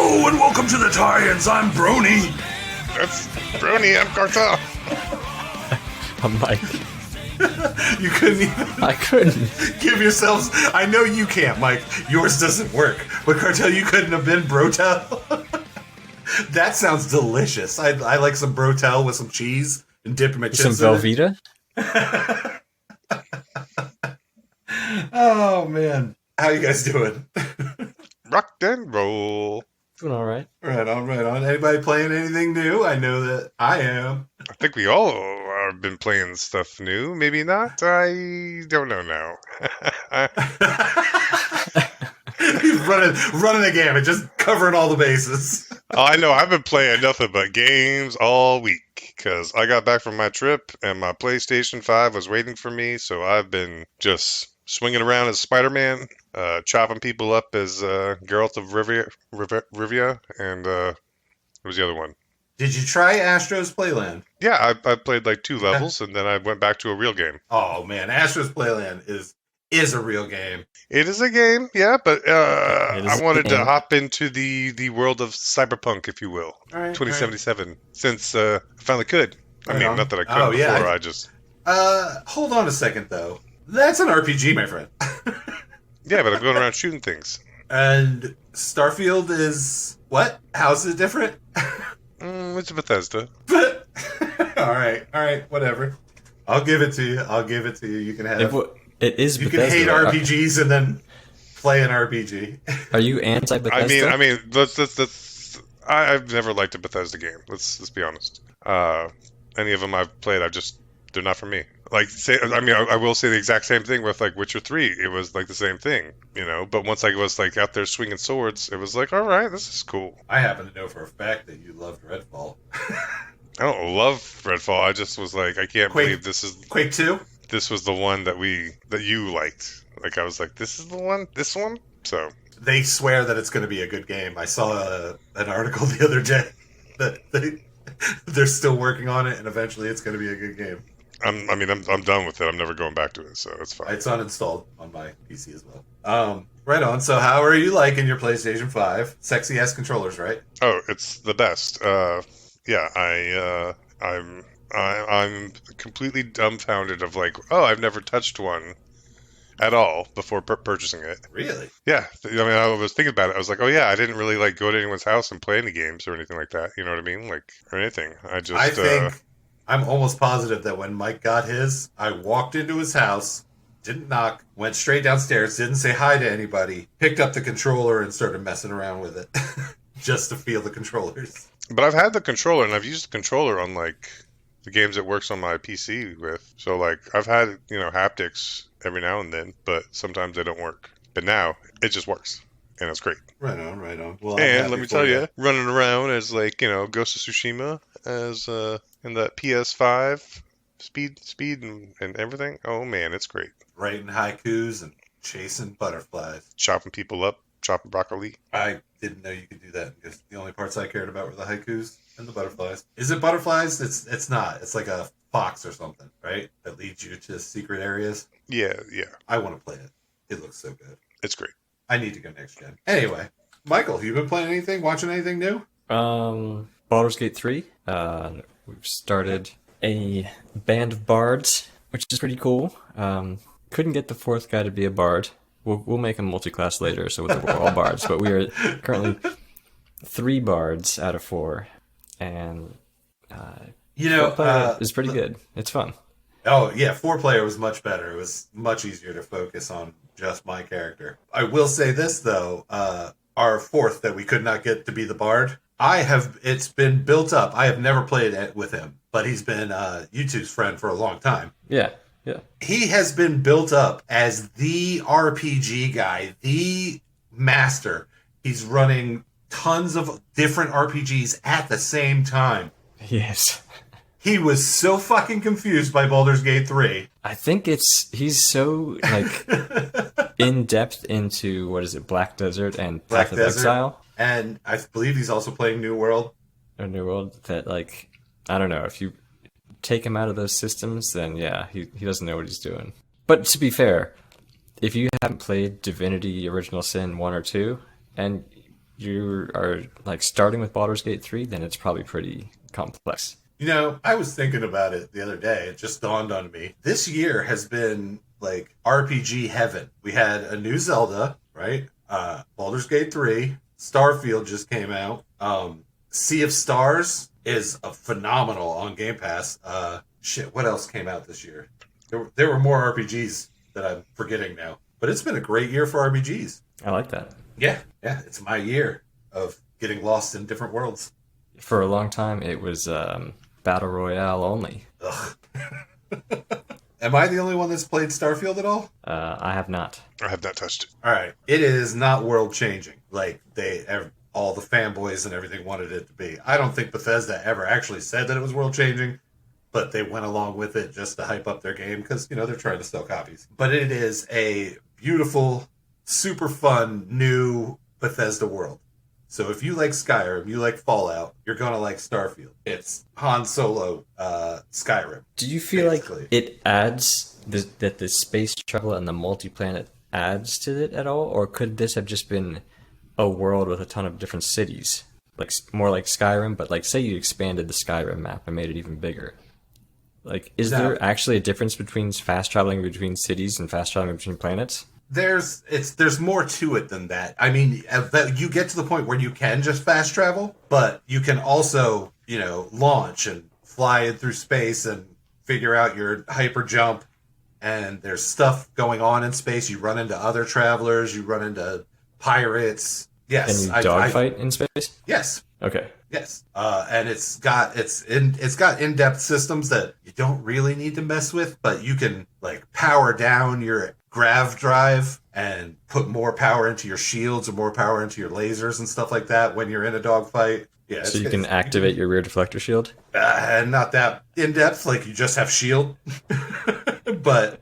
Hello and welcome to the Tie-ins. I'm Brony. That's Brony. I'm Cartel. I'm Mike. You couldn't even I couldn't. give yourselves... I know you can't, Mike. Yours doesn't work. But Cartel, you couldn't have been Brotel. That sounds delicious. I like some Brotel with some cheese and dipping my chips Some in it. Velveeta? Oh, man. How you guys doing? Rock and roll. Doing all right. Right on, right on. Anybody playing anything new? I know that I am. I think we all have been playing stuff new. Maybe not. I don't know now. He's running the gamut, just covering all the bases. I know. I've been playing nothing but games all week because I got back from my trip and my PlayStation 5 was waiting for me. So I've been just swinging around as Spider-Man, chopping people up as Geralt of Rivia, and what was the other one? Did you try Astro's Playland? Yeah, I played like 2 levels, and then I went back to a real game. Oh man, Astro's Playland is a real game. It is a game, yeah, but I wanted to game. hop into the world of cyberpunk, if you will, All right, 2077, since I finally could. I Right mean, on. not that I couldn't before, yeah, I just... Hold on a second though. That's an RPG, my friend. Yeah, but I'm going around shooting things. And Starfield is what? How's it different? It's Bethesda. But all right, whatever. I'll give it to you. You can have. It is You Bethesda. can hate RPGs and then play an RPG. Are you anti-Bethesda? I mean, I've never liked a Bethesda game. Let's be honest. Any of them I've played, they're not for me. I will say the exact same thing with like Witcher 3. It was like the same thing, you know. But once I was like out there swinging swords, it was like, all right, this is cool. I happen to know for a fact that you loved Redfall. I don't love Redfall. I just was like, I can't believe this is Quake 2? This was the one that you liked. Like I was like, this is the one. This one. So They swear that it's going to be a good game. I saw an article the other day that they're still working on it, and eventually it's going to be a good game. I'm done with it. I'm never going back to it, so it's fine. It's uninstalled on my PC as well. Right on. So how are you liking your PlayStation 5? Sexy ass controllers, right? Oh, it's the best. Yeah, I'm completely dumbfounded of like, oh, I've never touched one at all before purchasing it. Really? Yeah, I mean, I was thinking about it. I was like, oh yeah, I didn't really like go to anyone's house and play any games or anything like that. You know what I mean? Like or anything. I think I'm almost positive that when Mike got his, I walked into his house, didn't knock, went straight downstairs, didn't say hi to anybody, picked up the controller and started messing around with it just to feel the controllers. But I've had the controller and I've used the controller on like the games it works on my PC with. So like I've had, haptics every now and then, but sometimes they don't work. But now it just works. And it's great. Right on, right on. Well, and let me tell you, running around as like, Ghost of Tsushima as in that PS5 speed and everything. Oh man, it's great. Writing haikus and chasing butterflies. Chopping people up, chopping broccoli. I didn't know you could do that because the only parts I cared about were the haikus and the butterflies. Is it butterflies? It's not. It's like a fox or something, right? That leads you to secret areas. Yeah. I want to play it. It looks so good. It's great. I need to go next gen. Anyway, Michael, you been playing anything? Watching anything new? Baldur's Gate 3. We've started a band of bards, which is pretty cool. Couldn't get the 4th guy to be a bard. We'll make him multi-class later, so we're all bards. But we are currently 3 bards out of 4, and it's pretty good. It's fun. Oh yeah, 4-player was much better. It was much easier to focus on just my character. I will say this though, our 4th that we could not get to be the bard. It's been built up. I have never played it with him, but he's been YouTube's friend for a long time. Yeah. He has been built up as the RPG guy, the master. He's running tons of different RPGs at the same time. Yes. He was so fucking confused by Baldur's Gate 3. I think he's so like in depth into Black Desert and Path of Exile. And I believe he's also playing New World. Or New World, that like, I don't know, if you take him out of those systems, then yeah, he doesn't know what he's doing. But to be fair, if you haven't played Divinity Original Sin 1 or 2, and you are like starting with Baldur's Gate 3, then it's probably pretty complex. You know, I was thinking about it the other day. It just dawned on me. This year has been like RPG heaven. We had a new Zelda, right? Baldur's Gate 3. Starfield just came out. Sea of Stars is a phenomenal on Game Pass. Shit, what else came out this year? There were more RPGs that I'm forgetting now. But it's been a great year for RPGs. I like that. Yeah, it's my year of getting lost in different worlds. For a long time, it was Battle Royale only. Ugh. Am I the only one that's played Starfield at all? I have not. I have not touched it. All right. It is not world changing like all the fanboys and everything wanted it to be. I don't think Bethesda ever actually said that it was world changing, but they went along with it just to hype up their game because, you know, they're trying to sell copies. But it is a beautiful, super fun, new Bethesda world. So if you like Skyrim, you like Fallout, you're going to like Starfield. It's Han Solo Skyrim. Do you feel basically. like it adds that the space travel and the multi-planet adds to it at all? Or could this have just been a world with a ton of different cities? Like more like Skyrim, but like say you expanded the Skyrim map and made it even bigger. Like, is there actually a difference between fast traveling between cities and fast traveling between planets? There's more to it than that. I mean, you get to the point where you can just fast travel, but you can also, you know, launch and fly through space and figure out your hyper jump. And there's stuff going on in space. You run into other travelers. You run into pirates. Yes, Can you dogfight in space? Yes. Okay. Yes, and it's got in-depth systems that you don't really need to mess with, but you can like power down your grav drive and put more power into your shields or more power into your lasers and stuff like that when you're in a dogfight. Yeah, so you can activate your rear deflector shield? And not that in-depth, like you just have shield, but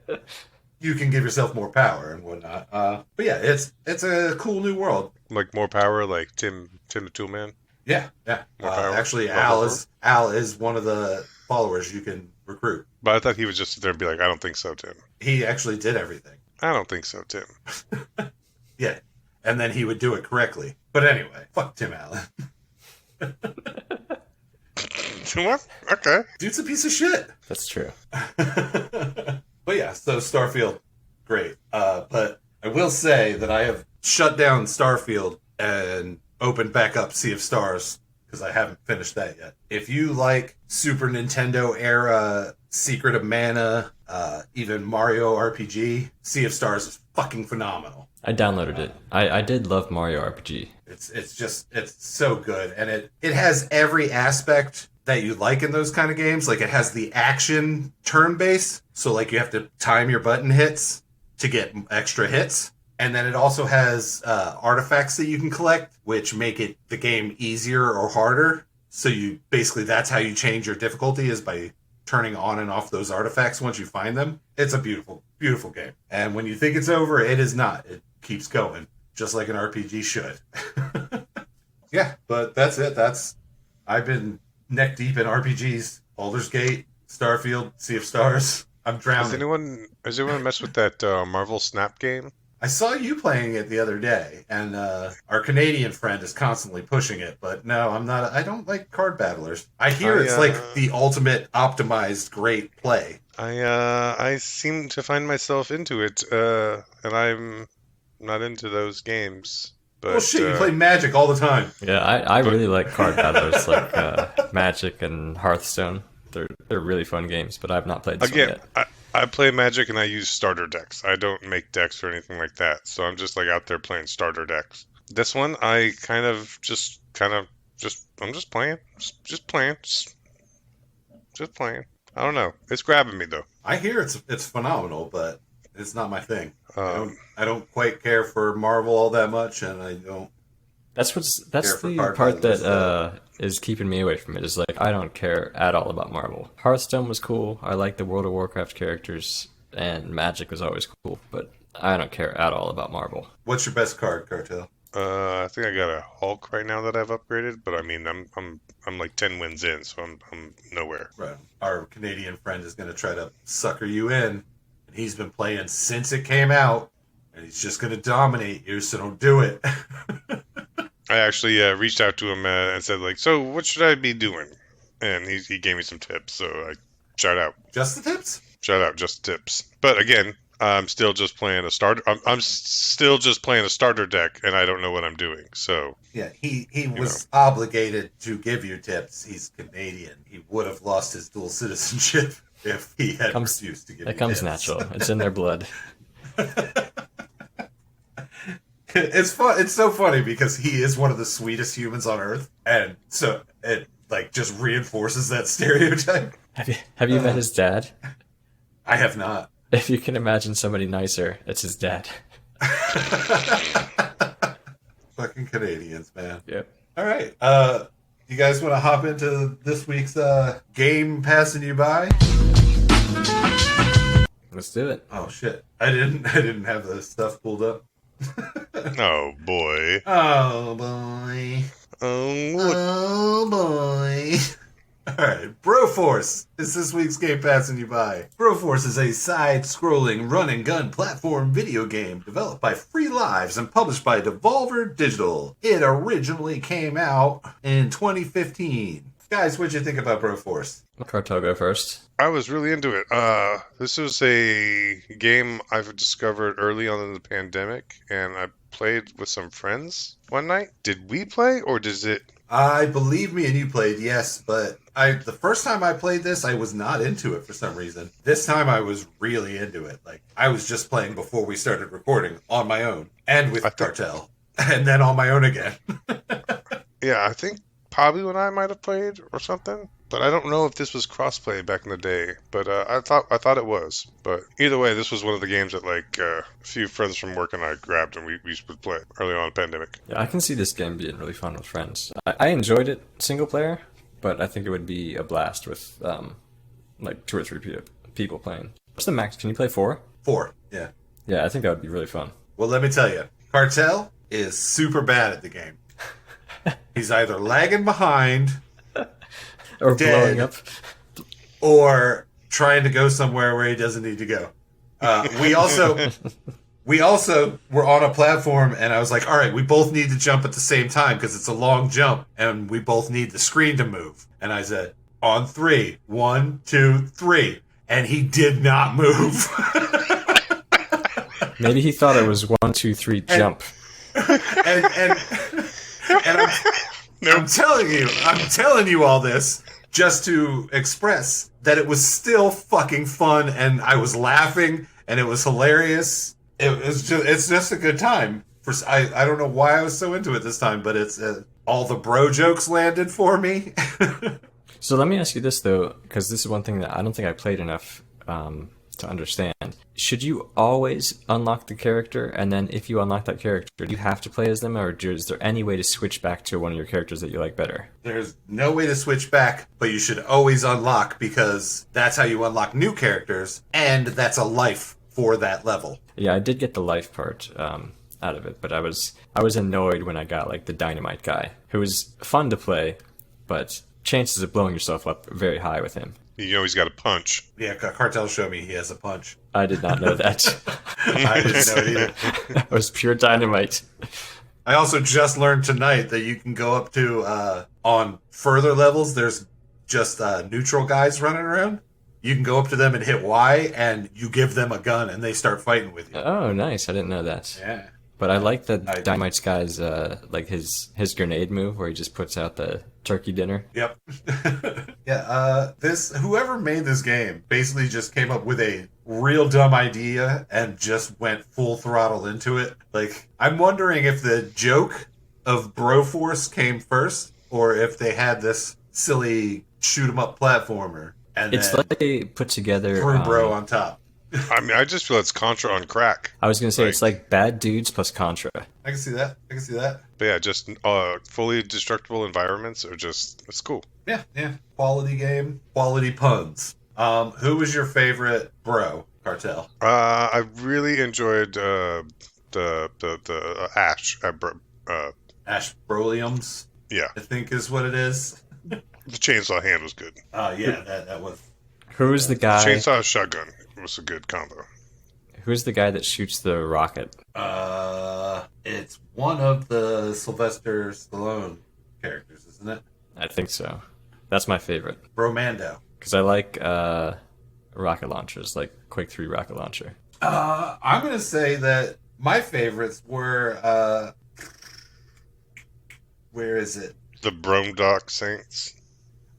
you can give yourself more power and whatnot. But yeah, it's a cool new world. Like more power, like Tim the Toolman. Yeah. Actually, Al is one of the followers you can recruit. But I thought he would just sit there and be like, I don't think so, Tim. He actually did everything. I don't think so, Tim. Yeah. And then he would do it correctly. But anyway, fuck Tim Allen. What? Okay. Dude's a piece of shit. That's true. But yeah, so Starfield, great. But I will say that I have shut down Starfield and opened back up Sea of Stars because I haven't finished that yet. If you like Super Nintendo era Secret of Mana, even Mario RPG, Sea of Stars is fucking phenomenal. I downloaded it. I did love Mario RPG. It's so good, and it has every aspect that you like in those kind of games. Like it has the action turn-based, so like you have to time your button hits to get extra hits. And then it also has artifacts that you can collect, which make the game easier or harder. So that's how you change your difficulty, is by turning on and off those artifacts once you find them. It's a beautiful, beautiful game. And when you think it's over, it is not. It keeps going, just like an RPG should. Yeah, but that's it. I've been neck deep in RPGs. Baldur's Gate, Starfield, Sea of Stars. I'm drowning. Has anyone messed with that Marvel Snap game? I saw you playing it the other day, and our Canadian friend is constantly pushing it, but no, I'm not. I don't like card battlers. I hear it's like the ultimate optimized great play. I seem to find myself into it, and I'm not into those games. But, well, shit, you play Magic all the time. Yeah, I really like card battlers like Magic and Hearthstone. They're really fun games, but I've not played this one yet. I play Magic and I use starter decks. I don't make decks or anything like that. So I'm just like out there playing starter decks. This one, I I'm just playing. Just playing. I don't know. It's grabbing me though. I hear it's phenomenal, but it's not my thing. I don't quite care for Marvel all that much, and I don't. That's the part that is keeping me away from it. Is like I don't care at all about Marvel. Hearthstone was cool. I like the World of Warcraft characters, and Magic was always cool. But I don't care at all about Marvel. What's your best card, Cartel? I think I got a Hulk right now that I've upgraded, but I mean I'm like 10 wins in, so I'm nowhere. Right. Our Canadian friend is going to try to sucker you in, and he's been playing since it came out, and he's just going to dominate you. So don't do it. I actually reached out to him and said, like, so what should I be doing? And he gave me some tips. So I shout out. Just the tips? Shout out, just tips. But again, I'm still just playing a starter. I'm still just playing a starter deck, and I don't know what I'm doing. So Yeah, he was obligated to give you tips. He's Canadian. He would have lost his dual citizenship if he had refused to give you tips. It comes natural. It's in their blood. It's fun. It's so funny because he is one of the sweetest humans on Earth, and so it like just reinforces that stereotype. Have you met his dad? I have not. If you can imagine somebody nicer, it's his dad. Fucking Canadians, man. Yep. All right. You guys want to hop into this week's game passing you by? Let's do it. Oh shit! I didn't have the stuff pulled up. oh boy. Oh boy. Oh boy. Alright, Broforce is this week's game passing you by. Broforce is a side-scrolling run-and-gun platform video game developed by Free Lives and published by Devolver Digital. It originally came out in 2015. Guys, what'd you think about Broforce? Cartel, go first. I was really into it. This was a game I've discovered early on in the pandemic, and I played with some friends one night. Did we play, or does it... I believe me and you played, yes, but the first time I played this, I was not into it for some reason. This time I was really into it. Like, I was just playing before we started recording on my own, and with Cartel, and then on my own again. Yeah, I think probably when I might have played or something, but I don't know if this was crossplay back in the day. But I thought it was. But either way, this was one of the games that like a few friends from work and I grabbed, and we would play early on in the pandemic. Yeah, I can see this game being really fun with friends. I enjoyed it single player, but I think it would be a blast with like 2 or 3 people playing. What's the max? Can you play 4? 4, yeah. Yeah, I think that would be really fun. Well, let me tell you, Cartel is super bad at the game. He's either lagging behind, or dead, blowing up, or trying to go somewhere where he doesn't need to go. We also were on a platform, and I was like, all right, we both need to jump at the same time because it's a long jump, and we both need the screen to move. And I said, on 3, 1, 2, 3. And he did not move. Maybe he thought it was 1, 2, 3, jump. And I'm telling you all this just to express that it was still fucking fun, and I was laughing, and it was hilarious. It's just a good time. I don't know why I was so into it this time, but it's all the bro jokes landed for me. So let me ask you this though, because this is one thing that I don't think I played enough to understand. Should you always unlock the character, and then if you unlock that character, do you have to play as them, or is there any way to switch back to one of your characters that you like better? There's no way to switch back, but you should always unlock, because that's how you unlock new characters, and that's a life for that level. Yeah, I did get the life part out of it, but I was annoyed when I got like the dynamite guy, who was fun to play, but chances of blowing yourself up are very high with him. You know he's got a punch. Yeah, Cartel showed me he has a punch. I did not know that. I didn't know it either. It was pure dynamite. I also just learned tonight that you can go up to, on further levels, there's just neutral guys running around. You can go up to them and hit Y, and you give them a gun, and they start fighting with you. Oh, nice. I didn't know that. Yeah. But I like that Dynamite's guy's, like his grenade move where he just puts out the turkey dinner. Yep. Yeah, whoever made this game basically just came up with a real dumb idea and just went full throttle into it. Like, I'm wondering if the joke of Broforce came first, or if they had this silly shoot-'em-up platformer. And it's like they put together... threw Bro on top. I mean, I just feel it's Contra on crack. I was going to say, it's like Bad Dudes plus Contra. I can see that. But yeah, just fully destructible environments are just, it's cool. Yeah. Quality game, quality puns. Who was your favorite Bro, Cartel? I really enjoyed the Ash. Ash Broliums, Yeah. I think is what it is. The chainsaw hand was good. Yeah, that was... Who's the guy... Chainsaw shotgun was a good combo. Who's the guy that shoots the rocket? It's one of the Sylvester Stallone characters, isn't it? I think so. That's my favorite. Bromando. Because I like rocket launchers, like Quake 3 rocket launcher. I'm gonna say that my favorites were where is it? The Bromdock Saints.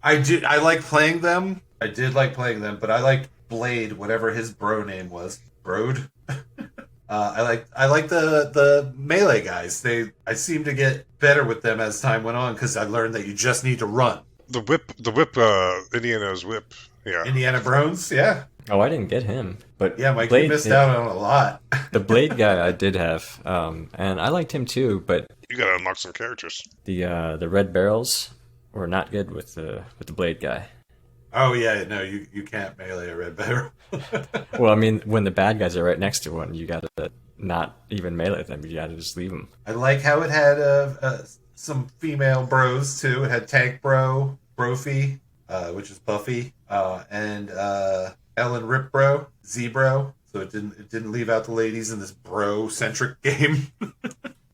I like playing them. I did like playing them, but I liked Blade, whatever his bro name was. Brode? I like the melee guys. I seem to get better with them as time went on because I learned that you just need to run. The whip, Indiana's whip. Yeah. Indiana Brones, yeah. Oh, I didn't get him. But Yeah, Mike, Blade, you missed out on a lot. The Blade guy I did have, and I liked him too, but You gotta unlock some characters. the red barrels were not good with the Blade guy. Oh, yeah, no, you can't melee a red barrel. Well, I mean, when the bad guys are right next to one, you gotta not even melee them. You gotta just leave them. I like how it had some female bros, too. It had Tank Bro, Brophy, which is Buffy, and Ellen Rip Bro, Z-Bro. So it didn't leave out the ladies in this bro-centric game.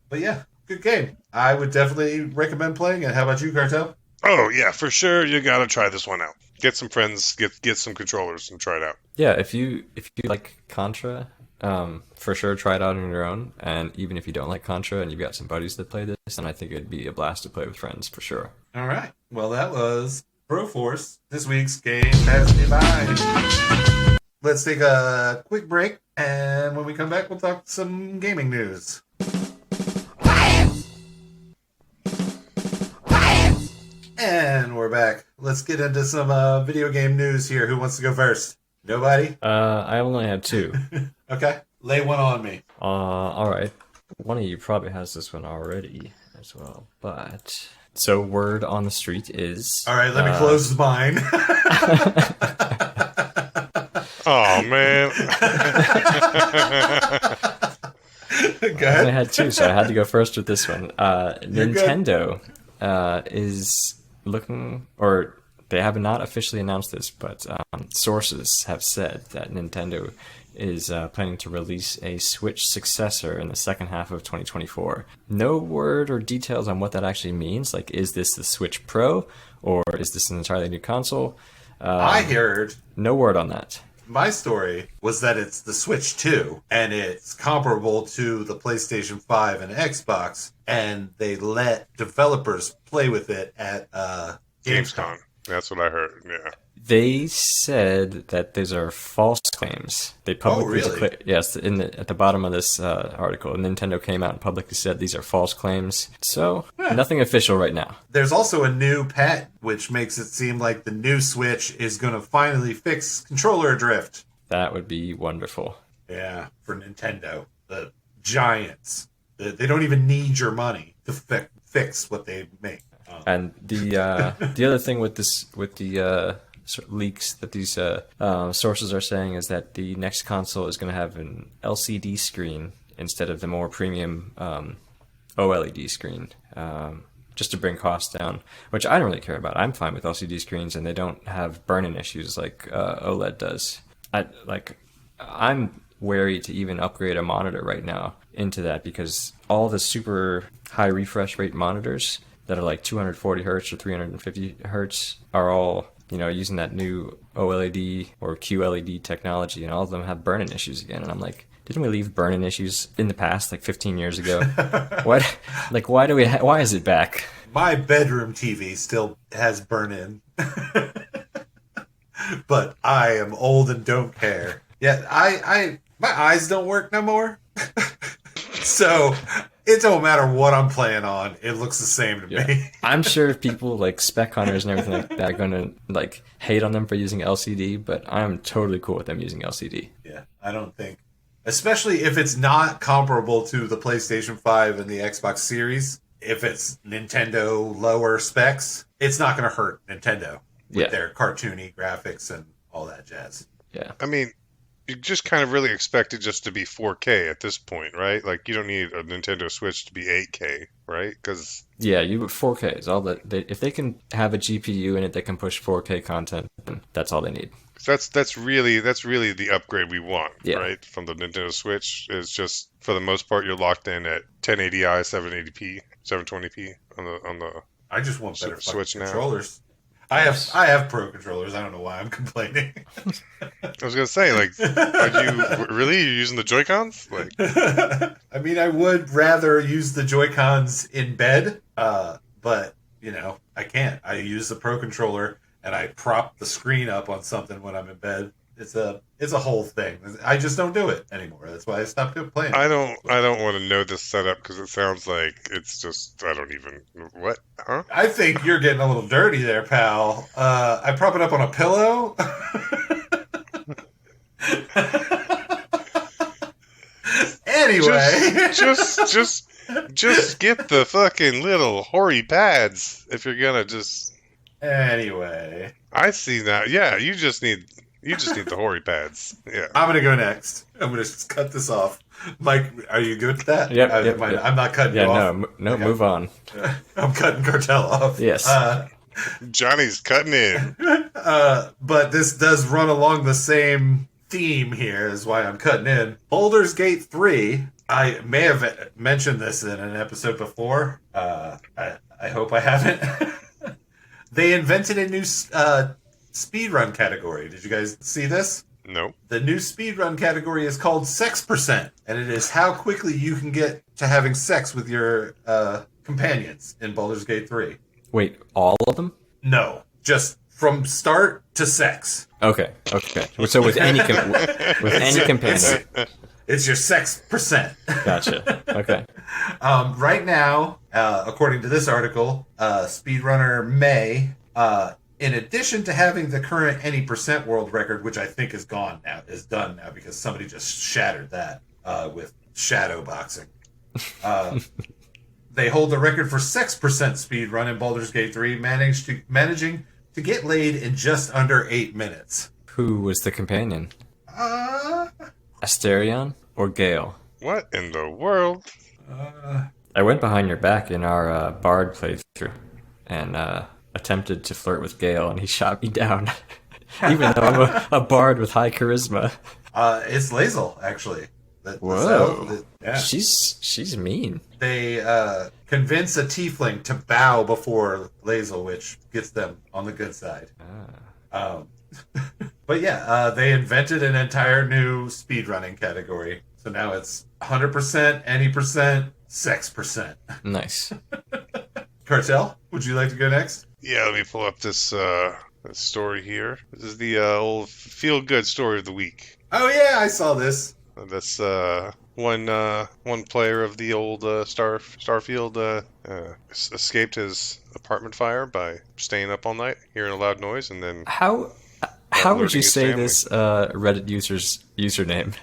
But yeah, good game. I would definitely recommend playing it. How about you, Cartel? Oh yeah, for sure. You gotta try this one out. Get some friends, get some controllers, and try it out. Yeah, if you like Contra, for sure try it out on your own. And even if you don't like Contra and you've got some buddies that play this, then I think it'd be a blast to play with friends for sure. All right. Well, that was Broforce, this week's Gamepassin Divine. Let's take a quick break, and when we come back, we'll talk some gaming news. And we're back. Let's get into some video game news here. Who wants to go first? Nobody? I only have two. Okay. Lay one on me. All right. One of you probably has this one already as well, but so word on the street is. All right, let me close mine. Oh man. Go I only ahead. had two, so I had to go first with this one. Nintendo is looking, or they have not officially announced this, but sources have said that Nintendo is planning to release a Switch successor in the second half of 2024. No word or details on what that actually means. Like, is this the Switch Pro, or is this an entirely new console? I heard No word on that. my story was that it's the Switch 2, and it's comparable to the PlayStation 5 and Xbox, and they let developers play with it at Gamescom. That's what I heard. Yeah. They said that these are false claims. They publicly really? declared, yes, at the bottom of this article, Nintendo came out and publicly said these are false claims. So nothing official right now. There's also a new patent, which makes it seem like the new Switch is going to finally fix controller drift. That would be wonderful. Yeah, for Nintendo. The giants. They don't even need your money to fix what they make. And the other thing with the sort of leaks that these sources are saying is that the next console is going to have an LCD screen instead of the more premium OLED screen, just to bring costs down, which I don't really care about. I'm fine with LCD screens, and they don't have burn-in issues like OLED does. I'm wary to even upgrade a monitor right now into that because all the super high refresh rate monitors that are like 240 hertz or 350 hertz are all, using that new OLED or QLED technology, and all of them have burn-in issues again. And I'm like, didn't we leave burn-in issues in the past, like 15 years ago? What? Like, why is it back? My bedroom TV still has burn-in. But I am old and don't care. Yeah, my eyes don't work no more. So it don't matter what I'm playing on. It looks the same to me. I'm sure people like spec hunters and everything like that are going to like hate on them for using LCD, but I'm totally cool with them using LCD. Yeah, I don't think. Especially if it's not comparable to the PlayStation 5 and the Xbox Series. If it's Nintendo lower specs, it's not going to hurt Nintendo with their cartoony graphics and all that jazz. Yeah. I mean, you just kind of really expect it just to be 4K at this point, right? Like you don't need a Nintendo Switch to be 8K, right? Because Yeah, 4K is all that if they can have a GPU in it that can push 4K content, then that's all they need. that's really the upgrade we want, Yeah. right? From the Nintendo Switch is just for the most part you're locked in at 1080i, 780p, 720p on the I just want better fucking Switch now. controllers. I have pro controllers. I don't know why I'm complaining. I was gonna say, like, are you really using the Joy-Cons? Like, I mean, I would rather use the Joy-Cons in bed, but you know, I can't. I use the pro controller and I prop the screen up on something when I'm in bed. It's a whole thing. I just don't do it anymore. That's why I stopped playing. I don't want to know this setup because it sounds like it's just I don't even what, huh? I think you're getting a little dirty there, pal. I prop it up on a pillow. Anyway, just get the fucking little hoary pads if you're gonna just. Anyway, I see that. Yeah, you just need the hoary pads. Yeah. I'm gonna go next. I'm gonna just cut this off. Mike, are you good with that? Yep. I'm not cutting you off. No, okay. Move on. I'm cutting Cartel off. Yes. Johnny's cutting in. But this does run along the same theme here, is why I'm cutting in. Baldur's Gate 3, I may have mentioned this in an episode before. I hope I haven't. They invented a new speedrun category. Did you guys see this? No. The new speedrun category is called Sex Percent, and it is how quickly you can get to having sex with your companions in Baldur's Gate 3. Wait, all of them? No, just from start to sex. Okay. So with any companion. It's your sex percent. Gotcha. Okay. Right now, according to this article, speedrunner May, in addition to having the current any percent world record, which I think is done now because somebody just shattered that with shadow boxing. They hold the record for sex percent speedrun in Baldur's Gate 3, managing to get laid in just under 8 minutes. Who was the companion? Asterion or Gale? What in the world? I went behind your back in our Bard playthrough and attempted to flirt with Gale, and he shot me down. Even though I'm a Bard with high charisma. It's Lae'zel, actually. Whoa. Yeah. She's mean. They convince a tiefling to bow before Lae'zel, which gets them on the good side. But yeah, they invented an entire new speedrunning category. So now it's 100%, any percent, sex percent. Nice. Cartel, would you like to go next? Yeah, let me pull up this story here. This is the old feel-good story of the week. Oh yeah, I saw this. That's one player of the old Starfield escaped his apartment fire by staying up all night, hearing a loud noise, and then how would you say this Reddit user's username?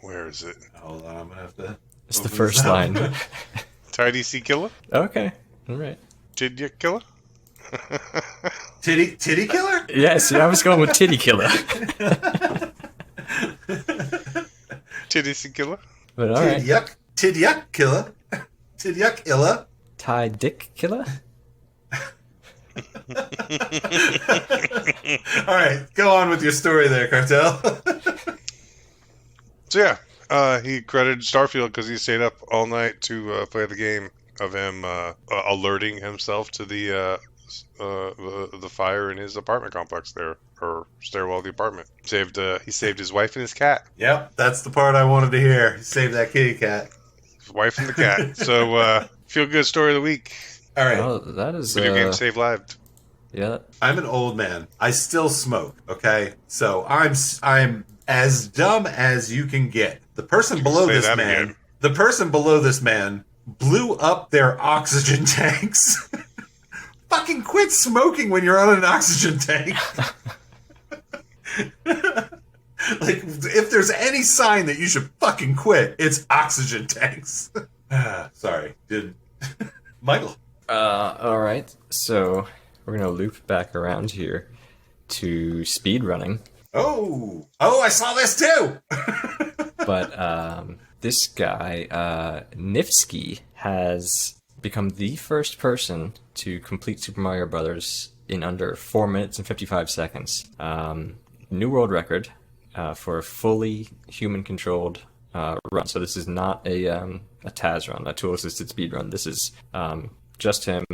Where is it? Hold on, I'm gonna have to. It's the first line. TieTie killer? Okay, all right. Did you killer? Titty killer? Yes, I was going with titty killer. TieTie killer? But all right. Tidyuck killer. Tidyuck illa. Tie dick killer? All right, go on with your story there, Cartel. So yeah, he credited Starfield because he stayed up all night to play the game of him alerting himself to the fire in his apartment complex there, or stairwell of the apartment. He saved his wife and his cat. Yep, that's the part I wanted to hear. Save that kitty cat. His wife and the cat. So feel good story of the week. All right. Oh, that is Video game save lives. Yeah. I'm an old man. I still smoke. Okay, so I'm as dumb as you can get. The person below this man. Again. The person below this man blew up their oxygen tanks. Fucking quit smoking when you're on an oxygen tank. Like, if there's any sign that you should fucking quit, it's oxygen tanks. Sorry, Michael. All right. So we're gonna loop back around here to speedrunning. Oh, I saw this too. But this guy, Nifsky, has become the first person to complete Super Mario Brothers in under 4 minutes and 55 seconds. New world record for a fully human-controlled run. So this is not a TAS run, a tool-assisted speed run. This is just him,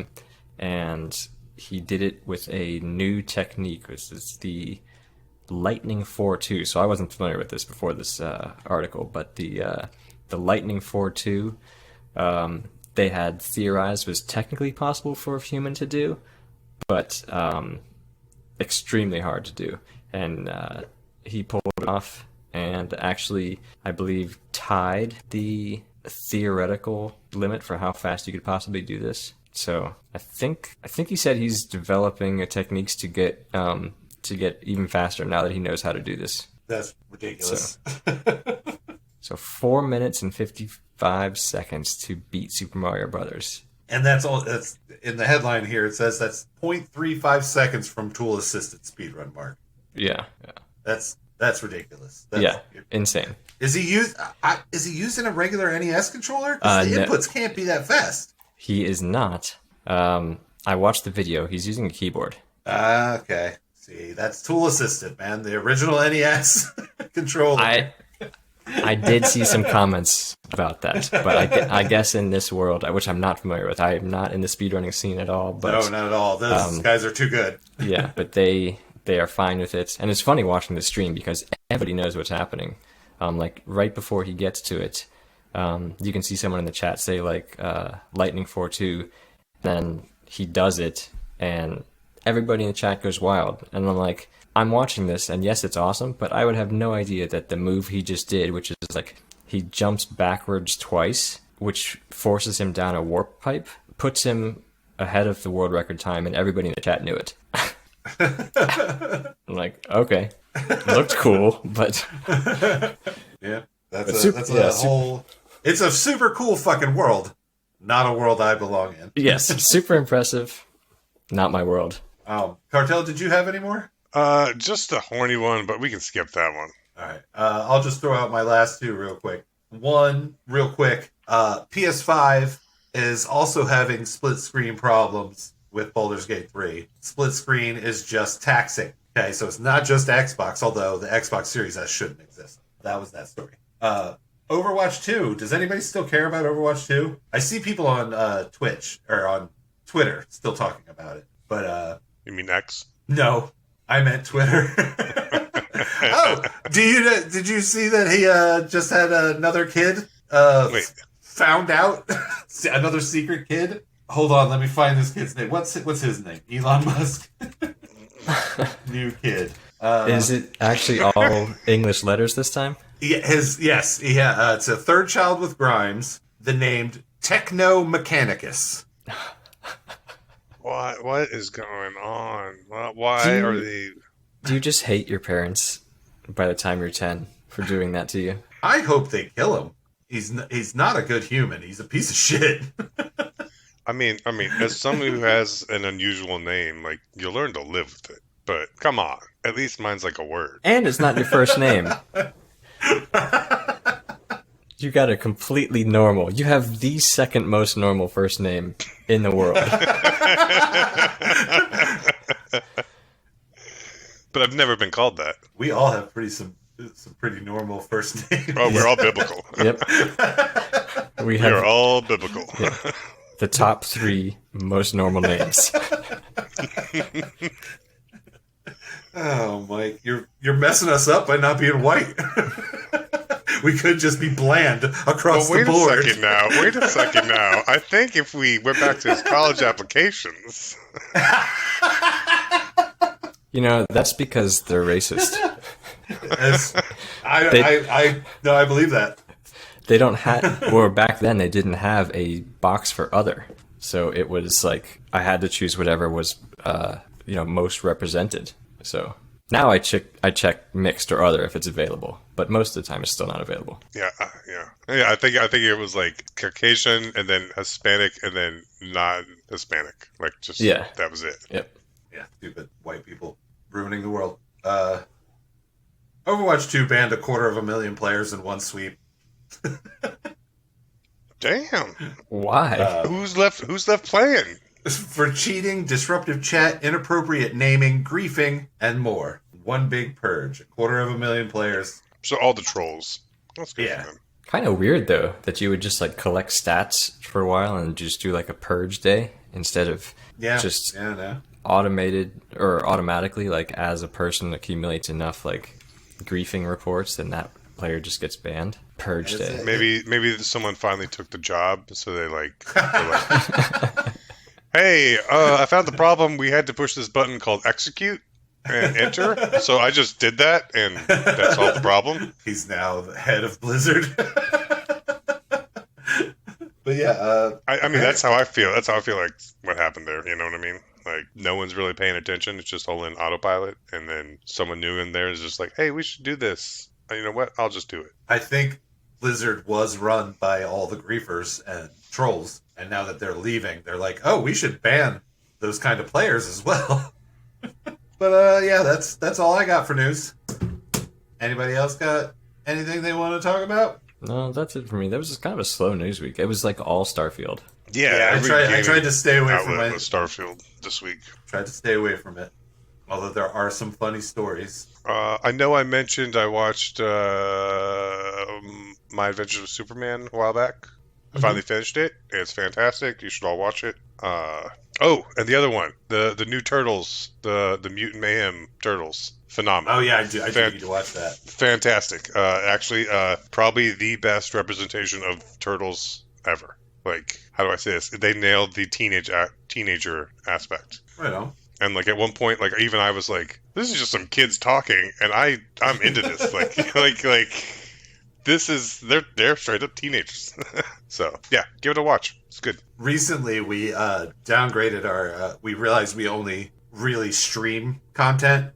and he did it with a new technique. This is the Lightning 4-2. So I wasn't familiar with this before this article, but the Lightning 4-2 they had theorized was technically possible for a human to do, but extremely hard to do. And he pulled it off and actually, I believe, tied the theoretical limit for how fast you could possibly do this. So I think he said he's developing techniques to get even faster now that he knows how to do this. That's ridiculous. So 4 minutes and 55 seconds to beat Super Mario Brothers. And that's all. That's in the headline here. It says that's 0.35 seconds from tool assisted speedrun mark. Yeah. That's ridiculous. Insane. Is he using a regular NES controller? Because the inputs can't be that fast. He is not. I watched the video. He's using a keyboard. Okay. See, that's tool assisted, man. The original NES controller. I did see some comments about that, but I guess in this world, which I'm not familiar with, I am not in the speedrunning scene at all. But, no, not at all. Those guys are too good. Yeah, but they are fine with it. And it's funny watching the stream because everybody knows what's happening. Like right before he gets to it, you can see someone in the chat say like Lightning 4-2, then he does it, and everybody in the chat goes wild. And I'm like, I'm watching this, and yes, it's awesome, but I would have no idea that the move he just did, which is like he jumps backwards twice, which forces him down a warp pipe, puts him ahead of the world record time, and everybody in the chat knew it. I'm like, okay, looked cool, but yeah, that's a whole. It's a super cool fucking world, not a world I belong in. Yes, super impressive. Not my world. Cartel, did you have any more? Just a horny one, but we can skip that one. All right. I'll just throw out my last two real quick. One, real quick. PS5 is also having split screen problems with Baldur's Gate 3. Split screen is just taxing. Okay, so it's not just Xbox, although the Xbox Series S shouldn't exist. That was that story. Overwatch 2. Does anybody still care about Overwatch 2? I see people on Twitch or on Twitter still talking about it. But you mean X? No, I meant Twitter. Oh, did you see that he just had another kid found out? Another secret kid? Hold on, let me find this kid's name. What's his name? Elon Musk. New kid. Is it actually all English letters this time? Yeah, it's a third child with Grimes. The named Techno Mechanicus. What is going on? Why are they... Do you just hate your parents by the time you're 10 for doing that to you? I hope they kill him. He's not a good human. He's a piece of shit. I mean, as someone who has an unusual name, like, you learn to live with it. But come on, at least mine's like a word. And it's not your first name. You got a completely normal. You have the second most normal first name in the world. But I've never been called that. We all have some pretty normal first names. Oh, we're all biblical. Yep. We are all biblical. Yeah, the top 3 most normal names. Oh, Mike, you're messing us up by not being white. We could just be bland across the board. Wait a second now. I think if we went back to his college applications... You know, that's because they're racist. I believe that. They don't have, or back then they didn't have a box for other. So it was like, I had to choose whatever was, most represented. So now I check mixed or other if it's available, but most of the time it's still not available. Yeah. I think it was like Caucasian and then Hispanic and then non-Hispanic. Like that was it. Yep. Yeah, stupid white people ruining the world. Overwatch 2 banned 250,000 players in one sweep. Damn. Why? Who's left playing? For cheating, disruptive chat, inappropriate naming, griefing, and more. One big purge. 250,000 players. So all the trolls. That's good Yeah. for them. Kind of weird though that you would just like collect stats for a while and just do like a purge day instead of just no. automated or automatically, like as a person accumulates enough like griefing reports, then that player just gets banned. Purge Is day. it? Maybe someone finally took the job, so they're like hey, I found the problem. We had to push this button called execute and enter. So I just did that, and that solved the problem. He's now the head of Blizzard. But yeah, I mean, that's how I feel. That's how I feel like what happened there. You know what I mean? Like, no one's really paying attention. It's just all in autopilot. And then someone new in there is just like, hey, we should do this. You know what? I'll just do it. I think Blizzard was run by all the griefers and trolls, and now that they're leaving, they're like, oh, we should ban those kind of players as well. But yeah, that's all I got for news. Anybody else got anything they want to talk about? No, that's it for me. That was just kind of a slow news week. It was like all Starfield. Yeah, I tried to stay away from outlet it. was Starfield this week. Tried to stay away from it. Although there are some funny stories. I know I mentioned I watched My Adventures with Superman a while back. I finally finished it. It's fantastic. You should all watch it. Oh, and the other one, the new Turtles, the Mutant Mayhem Turtles. Phenomenal. Oh yeah, I do need to watch that. Fantastic. Actually, probably the best representation of Turtles ever. Like, how do I say this? They nailed the teenager aspect. Right on. And like at one point, like even I was like, "This is just some kids talking," and I'm into this. like this is they're straight up teenagers. So yeah, give it a watch. It's good. Recently, we downgraded our. We realized we only really stream content,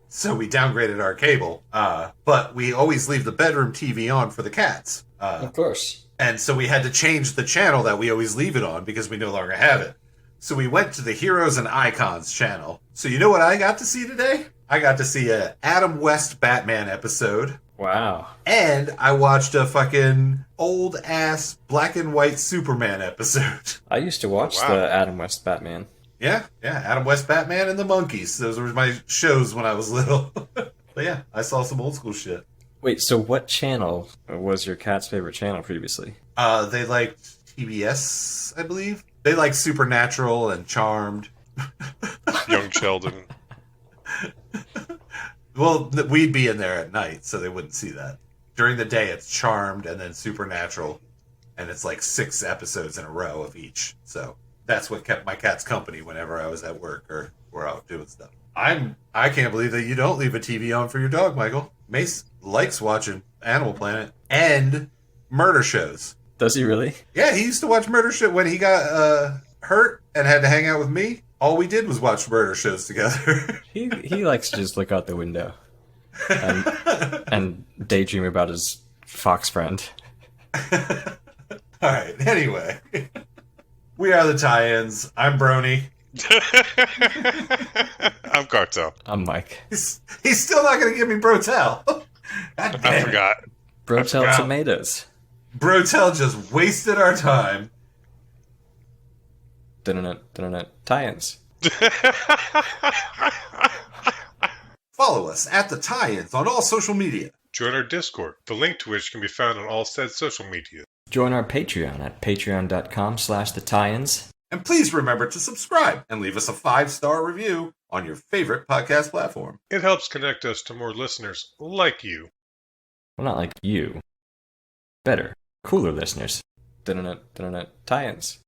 so we downgraded our cable. But we always leave the bedroom TV on for the cats. Of course. And so we had to change the channel that we always leave it on because we no longer have it. So we went to the Heroes and Icons channel. So you know what I got to see today? I got to see a Adam West Batman episode. Wow. And I watched a fucking old-ass black and white Superman episode. I used to watch the Adam West Batman. Yeah, Adam West Batman and the Monkeys. Those were my shows when I was little. But yeah, I saw some old school shit. Wait, so what channel was your cat's favorite channel previously? They liked TBS, I believe. They like Supernatural and Charmed. Young Sheldon. Well, we'd be in there at night, so they wouldn't see that. During the day, it's Charmed and then Supernatural, and it's like 6 episodes in a row of each. So that's what kept my cats company whenever I was at work or out doing stuff. I can't believe that you don't leave a TV on for your dog, Michael. Mace likes watching Animal Planet and murder shows. Does he really? Yeah, he used to watch murder show when he got hurt and had to hang out with me. All we did was watch murder shows together. He likes to just look out the window and daydream about his fox friend. All right, anyway. We are the tie-ins. I'm Brony. I'm Cartel. I'm Mike. He's still not going to give me Brotel. God I damn it. forgot. Brotel forgot. tomatoes. Brotel just wasted our time. Tie-ins. Follow us at the tie-ins on all social media. Join our Discord, the link to which can be found on all said social media. Join our Patreon at patreon.com/TheTie-ins. And please remember to subscribe and leave us a 5-star review on your favorite podcast platform. It helps connect us to more listeners like you. Well, not like you. Better. Cooler listeners. Tie-ins.